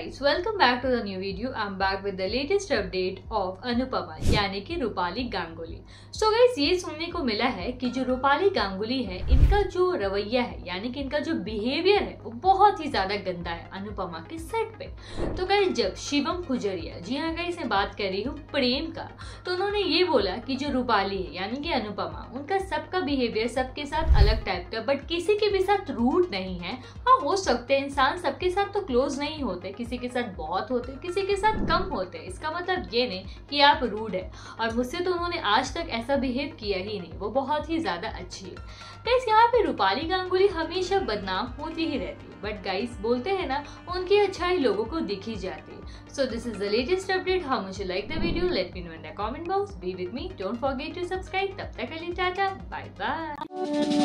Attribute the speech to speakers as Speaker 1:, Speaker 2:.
Speaker 1: guys, welcome back to the new video. I'm back with the latest update of Anupama यानी कि Rupali Ganguly. So guys, ये सुनने को मिला है कि जो रूपाली गांगुली है, इनका जो रवैया है यानी कि इनका जो बिहेवियर है वो बहुत ही ज्यादा गंदा है अनुपमा के सेट पे। तो गाइस, जब शिवम पुजरिया, जी हाँ गाइस मैं बात कर रही हूँ प्रेम का, तो उन्होंने ये बोला कि जो रूपाली है यानी कि अनुपमा, उनका सबका बिहेवियर सबके साथ अलग टाइप का, बट किसी के भी साथ रूड नहीं है। हाँ, हो सकते हैं इंसान सबके साथ तो क्लोज नहीं होते, किसी के साथ बहुत होते, किसी के साथ कम होते। इसका मतलब ये नहीं कि आप रूड है, और मुझसे तो उन्होंने आज तक ऐसा बिहेव किया ही नहीं। वो बहुत ही ज्यादा अच्छी है। गाइस, यहाँ पे रूपाली गांगुली हमेशा बदनाम होती ही रहती है, बट गाइस बोलते हैं ना, उनकी अच्छाई लोगों को दिख ही जाती है। So this is the latest update. How much you like the video, let me know in the comment box. Be with me, don't forget to subscribe. तब तक के लिए टाटा, बाय बाय।